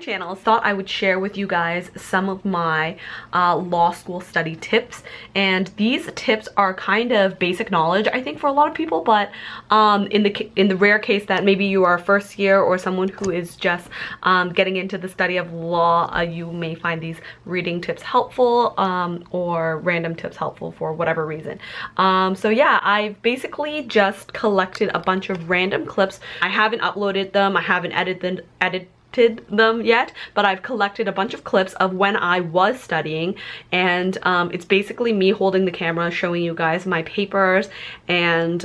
channel, thought I would share with you guys some of my law school study tips. And these tips are kind of basic knowledge, I think, for a lot of people, but in the rare case that maybe you are first year or someone who is just getting into the study of law, you may find these reading tips helpful or random tips helpful for whatever reason. So yeah, I've basically just collected a bunch of random clips. I haven't uploaded them, I haven't edited them yet, but I've collected a bunch of clips of when I was studying, and it's basically me holding the camera showing you guys my papers and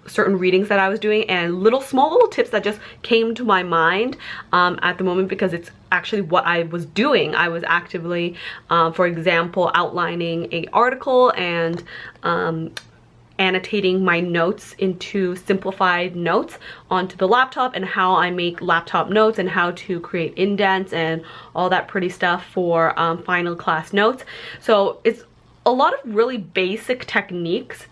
certain readings that I was doing, and small little tips that just came to my mind at the moment, because it's actually what I was doing. I was actively, for example, outlining an article and annotating my notes into simplified notes onto the laptop, and how I make laptop notes and how to create indents and all that pretty stuff for final class notes. So it's a lot of really basic techniques,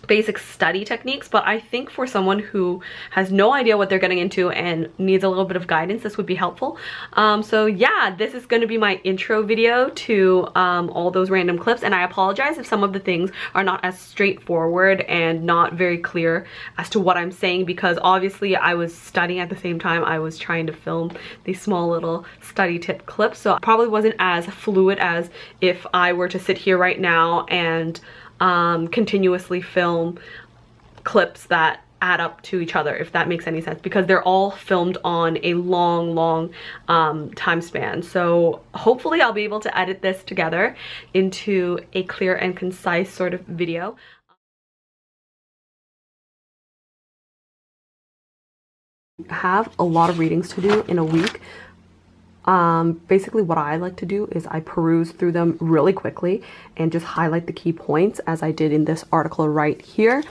basic study techniques, but I think for someone who has no idea what they're getting into and needs a little bit of guidance, this would be helpful. So yeah, this is going to be my intro video to all those random clips, and I apologize if some of the things are not as straightforward and not very clear as to what I'm saying, because obviously I was studying at the same time I was trying to film these small little study tip clips, so it probably wasn't as fluid as if I were to sit here right now and continuously film clips that add up to each other, if that makes any sense, because they're all filmed on a long time span. So hopefully I'll be able to edit this together into a clear and concise sort of video. I have a lot of readings to do in a week. Basically what I like to do is I peruse through them really quickly and just highlight the key points, as I did in this article right here.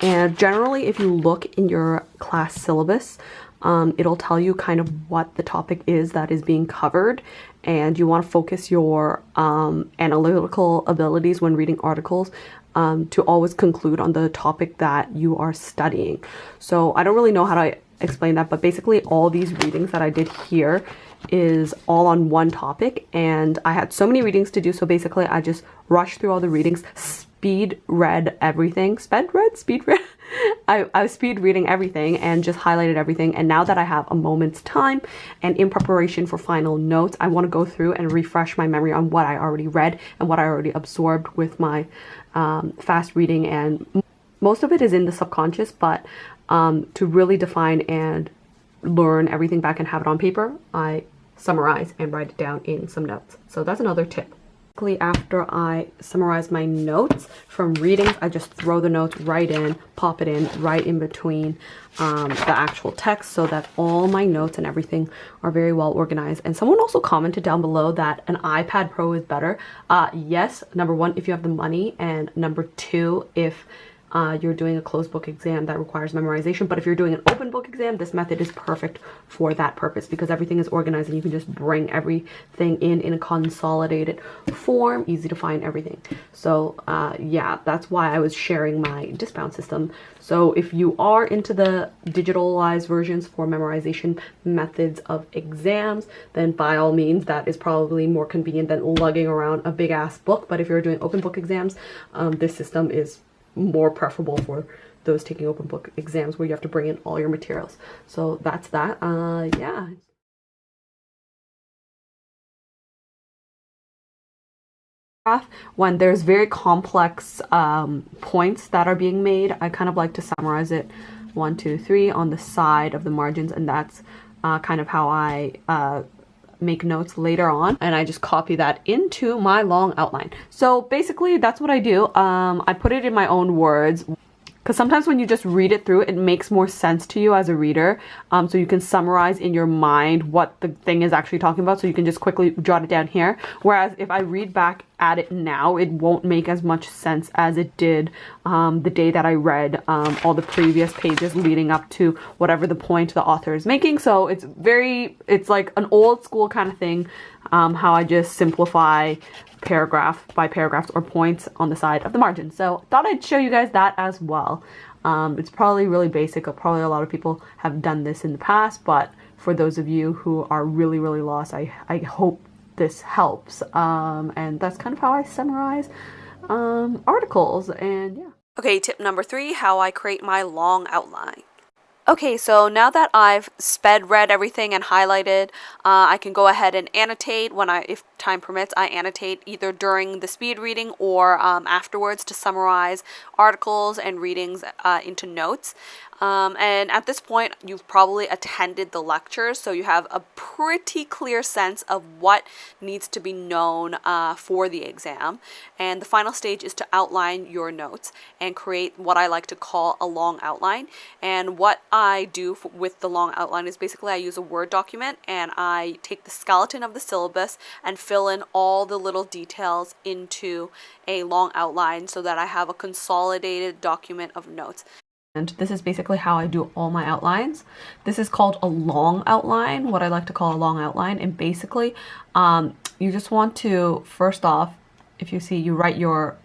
And generally, if you look in your class syllabus, it'll tell you kind of what the topic is that is being covered, and you want to focus your analytical abilities when reading articles to always conclude on the topic that you are studying. So I don't really know how to explain that, but basically all these readings that I did here is all on one topic, and I had so many readings to do, so basically I just rushed through all the readings, speed read everything. I was speed reading everything and just highlighted everything. And now that I have a moment's time and in preparation for final notes, I want to go through and refresh my memory on what I already read and what I already absorbed with my fast reading, and most of it is in the subconscious, but to really define and learn everything back and have it on paper, I summarize and write it down in some notes. So that's another tip. After I summarize my notes from readings, I just throw the notes right in, pop it in right in between the actual text, so that all my notes and everything are very well organized. And someone also commented down below that an iPad Pro is better. Yes, number one, if you have the money, and number two, if you're doing a closed book exam that requires memorization. But if you're doing an open book exam, this method is perfect for that purpose, because everything is organized and you can just bring everything in a consolidated form, easy to find everything. So yeah, that's why I was sharing my discount system. So if you are into the digitalized versions for memorization methods of exams, then by all means, that is probably more convenient than lugging around a big ass book. But if you're doing open book exams, this system is more preferable for those taking open book exams where you have to bring in all your materials. So that's that. Yeah. When there's very complex points that are being made, I kind of like to summarize it 1, 2, 3 on the side of the margins, and that's kind of how I make notes later on, and I just copy that into my long outline. So basically that's what I do. I put it in my own words, because sometimes when you just read it through, it makes more sense to you as a reader, so you can summarize in your mind what the thing is actually talking about, so you can just quickly jot it down here. Whereas if I read back at it now, it won't make as much sense as it did the day that I read all the previous pages leading up to whatever the point the author is making. So it's like an old school kind of thing, how I just simplify paragraph by paragraphs or points on the side of the margin. So thought I'd show you guys that as well. It's probably really basic. Probably a lot of people have done this in the past, but for those of you who are really, really lost. I hope this helps. And that's kind of how I summarize articles, and yeah. Okay, tip number 3, how I create my long outline. Okay, so now that I've sped read everything and highlighted, I can go ahead and annotate if time permits. I annotate either during the speed reading or afterwards to summarize articles and readings into notes. And at this point, you've probably attended the lectures, so you have a pretty clear sense of what needs to be known for the exam. And the final stage is to outline your notes and create what I like to call a long outline. And what I do with the long outline is basically I use a Word document and I take the skeleton of the syllabus and fill in all the little details into a long outline so that I have a consolidated document of notes. And this is basically how I do all my outlines. This is called a long outline, what I like to call a long outline. And basically, you just want to, first off, if you see, you write your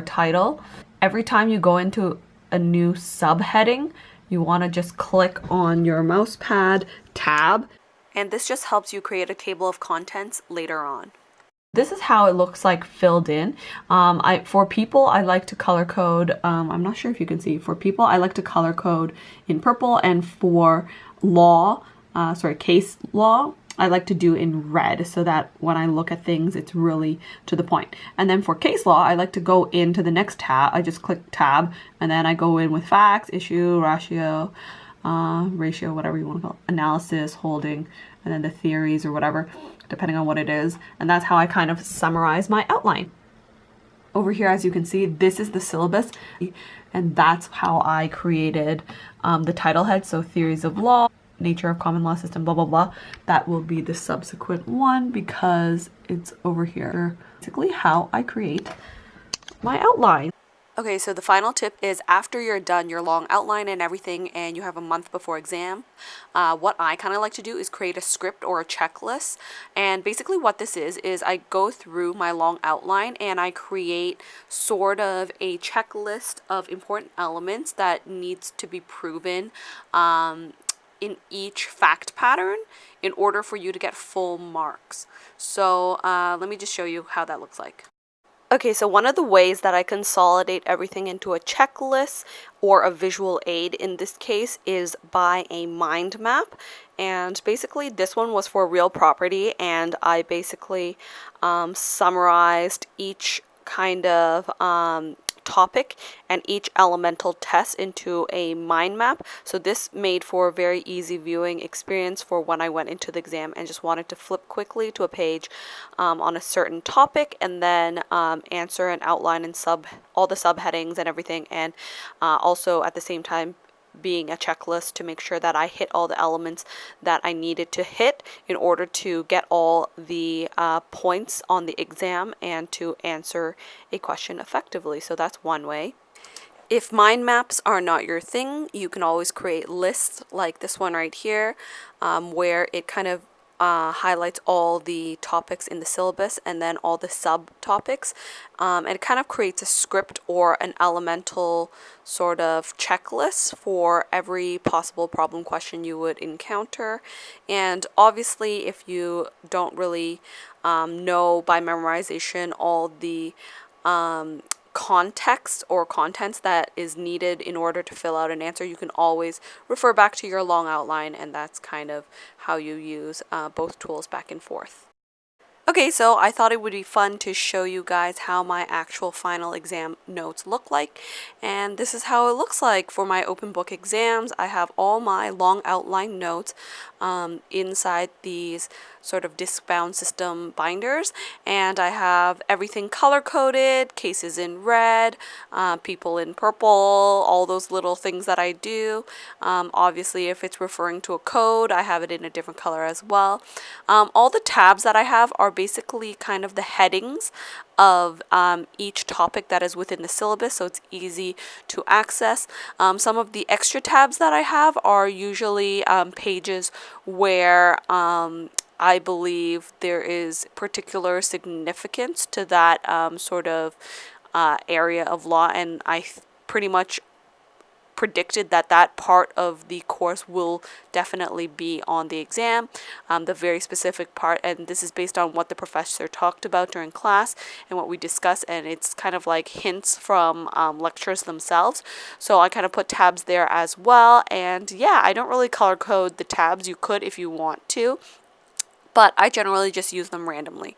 title. Every time you go into a new subheading, you want to just click on your mouse pad tab. And this just helps you create a table of contents later on. This is how it looks like filled in. For people, I like to color code. I'm not sure if you can see. For people, I like to color code in purple, and for case law, I like to do in red so that when I look at things, it's really to the point. And then for case law, I like to go into the next tab. I just click tab, and then I go in with facts, issue, ratio, whatever you want to call it, analysis, holding, and then the theories or whatever, depending on what it is. And that's how I kind of summarize my outline. Over here, as you can see, this is the syllabus, and that's how I created the title head. So theories of law, nature of common law system, blah, blah, blah. That will be the subsequent one because it's over here. Basically how I create my outline. Okay, so the final tip is after you're done your long outline and everything and you have a month before exam, what I kind of like to do is create a script or a checklist. And basically what this is I go through my long outline and I create sort of a checklist of important elements that needs to be proven in each fact pattern in order for you to get full marks. So let me just show you how that looks like. Okay, so one of the ways that I consolidate everything into a checklist or a visual aid in this case is by a mind map. And basically this one was for real property, and I basically summarized each kind of topic and each elemental test into a mind map. So this made for a very easy viewing experience for when I went into the exam and just wanted to flip quickly to a page on a certain topic and then answer and outline and all the subheadings and everything, and also at the same time being a checklist to make sure that I hit all the elements that I needed to hit in order to get all the points on the exam and to answer a question effectively. So that's one way. If mind maps are not your thing, you can always create lists like this one right here, where it kind of highlights all the topics in the syllabus and then all the subtopics, and it kind of creates a script or an elemental sort of checklist for every possible problem question you would encounter. And obviously if you don't really know by memorization all the context or contents that is needed in order to fill out an answer, you can always refer back to your long outline, and that's kind of how you use both tools back and forth. Okay, so I thought it would be fun to show you guys how my actual final exam notes look like, and this is how it looks like for my open book exams. I have all my long outline notes inside these sort of disc-bound system binders, and I have everything color-coded, cases in red, people in purple, all those little things that I do. Obviously, if it's referring to a code, I have it in a different color as well. All the tabs that I have are basically kind of the headings of each topic that is within the syllabus, so it's easy to access. Some of the extra tabs that I have are usually pages where I believe there is particular significance to that sort of area of law, and I pretty much predicted that that part of the course will definitely be on the exam, the very specific part, and this is based on what the professor talked about during class and what we discussed, and it's kind of like hints from lectures themselves. So I kind of put tabs there as well, and yeah, I don't really color code the tabs. You could if you want to, but I generally just use them randomly.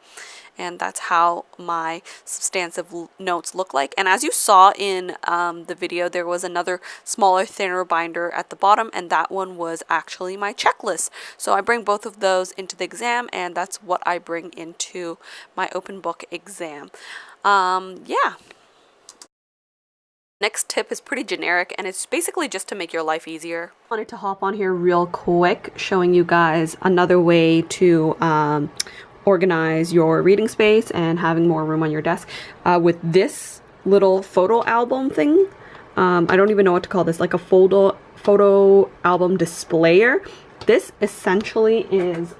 And that's how my substantive notes look like. And as you saw in the video, there was another smaller, thinner binder at the bottom, and that one was actually my checklist. So I bring both of those into the exam, and that's what I bring into my open book exam. Yeah. Next tip is pretty generic, and it's basically just to make your life easier. I wanted to hop on here real quick, showing you guys another way to organize your reading space and having more room on your desk with this little photo album thing. I don't even know what to call this, like a photo album displayer. This essentially is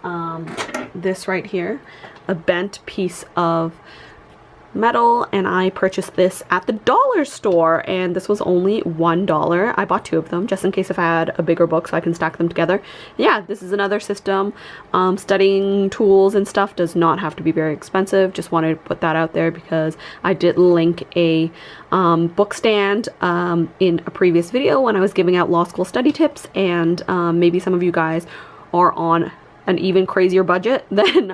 this right here, a bent piece of metal, and I purchased this at the dollar store, and this was only $1. I bought 2 of them just in case if I had a bigger book so I can stack them together. Yeah, this is another system. Studying tools and stuff does not have to be very expensive. Just wanted to put that out there because I did link a book stand in a previous video when I was giving out law school study tips, and maybe some of you guys are on an even crazier budget than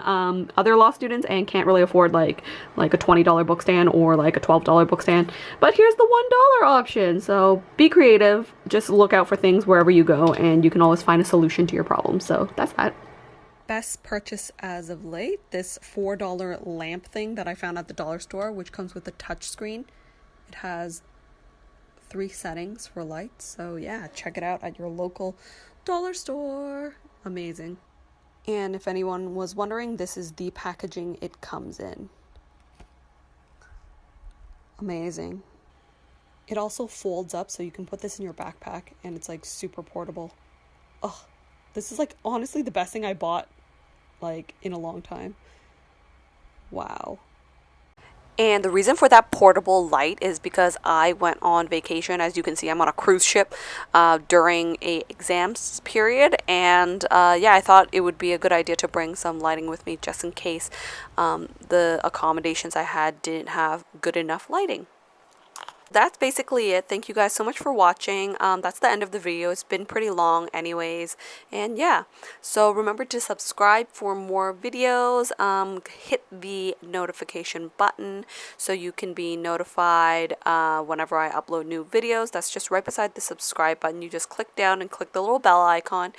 other law students and can't really afford like a $20 book stand or like a $12 book stand. But here's the $1 option. So be creative. Just look out for things wherever you go, and you can always find a solution to your problem. So that's that. Best purchase as of late, this $4 lamp thing that I found at the dollar store, which comes with a touch screen. It has 3 settings for lights. So yeah, check it out at your local dollar store. Amazing. And if anyone was wondering, this is the packaging it comes in. Amazing. It also folds up so you can put this in your backpack, and it's like super portable. Oh, this is like honestly the best thing I bought like in a long time. Wow. And the reason for that portable light is because I went on vacation. As you can see, I'm on a cruise ship during a exams period. And yeah, I thought it would be a good idea to bring some lighting with me just in case the accommodations I had didn't have good enough lighting. That's basically it. Thank you guys so much for watching. That's the end of the video. It's been pretty long anyways. And yeah, so remember to subscribe for more videos. Hit the notification button so you can be notified whenever I upload new videos. That's just right beside the subscribe button. You just click down and click the little bell icon.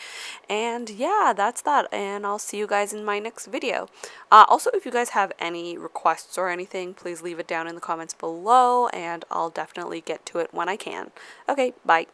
And yeah, that's that. And I'll see you guys in my next video. Also, if you guys have any requests or anything, please leave it down in the comments below, and I'll definitely get to it when I can. Okay, bye.